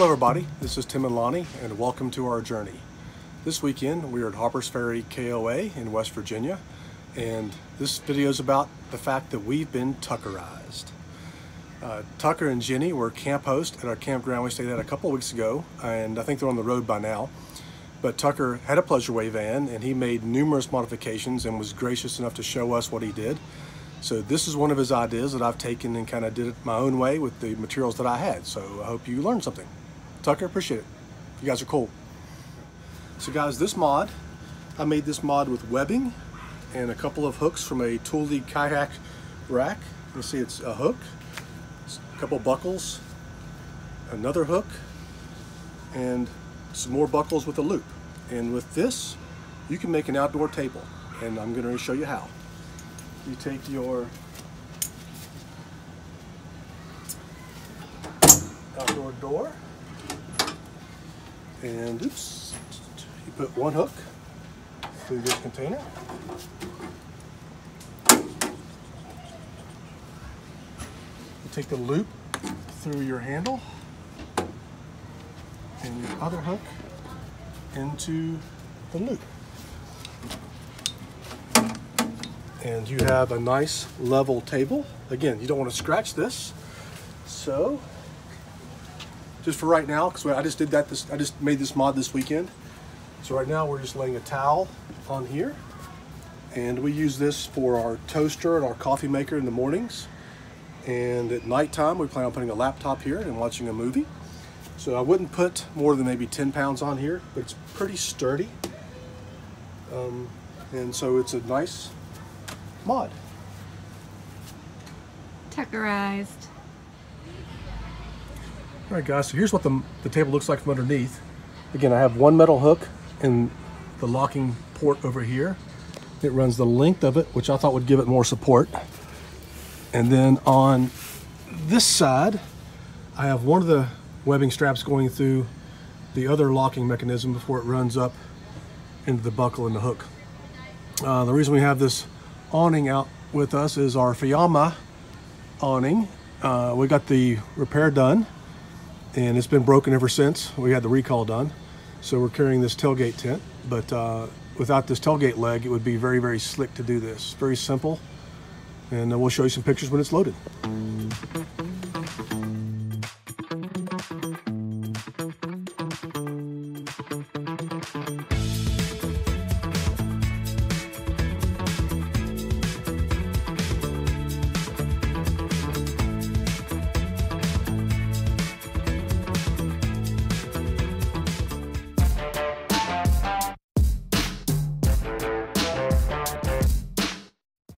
Hello everybody, this is Tim and Lonnie and welcome to our journey. This weekend we are at Harpers Ferry KOA in West Virginia, and this video is about the fact that we've been Tuckerized. Tucker and Ginny were camp hosts at our campground we stayed at a couple of weeks ago, and I think they're on the road by now. But Tucker had a Pleasureway van and he made numerous modifications and was gracious enough to show us what he did. So this is one of his ideas that I've taken and kind of did it my own way with the materials that I had. So I hope you learned something. Tucker, appreciate it. You guys are cool. So guys, this mod, I made this mod with webbing and a couple of hooks from a Thule kayak rack. You see it's a hook, a couple buckles, another hook, and some more buckles with a loop. And with this, you can make an outdoor table. And I'm going to show you how. You take your outdoor door and oops, you put one hook through this container. You take the loop through your handle and your other hook into the loop. And you have a nice level table. Again, you don't want to scratch this. So, just for right now, because I just made this mod this weekend. So right now we're just laying a towel on here. And we use this for our toaster and our coffee maker in the mornings. And at nighttime, we plan on putting a laptop here and watching a movie. So I wouldn't put more than maybe 10 pounds on here, but it's pretty sturdy. And so it's a nice mod. Tuckerized. All right guys, so here's what the table looks like from underneath. Again, I have one metal hook and the locking port over here. It runs the length of it, which I thought would give it more support. And then on this side, I have one of the webbing straps going through the other locking mechanism before it runs up into the buckle and the hook. The reason we have this awning out with us is our Fiyama awning. We got the repair done and it's been broken ever since we had the recall done. So we're carrying this tailgate tent, but without this tailgate leg, it would be very, very slick to do this. Very simple, and we'll show you some pictures when it's loaded.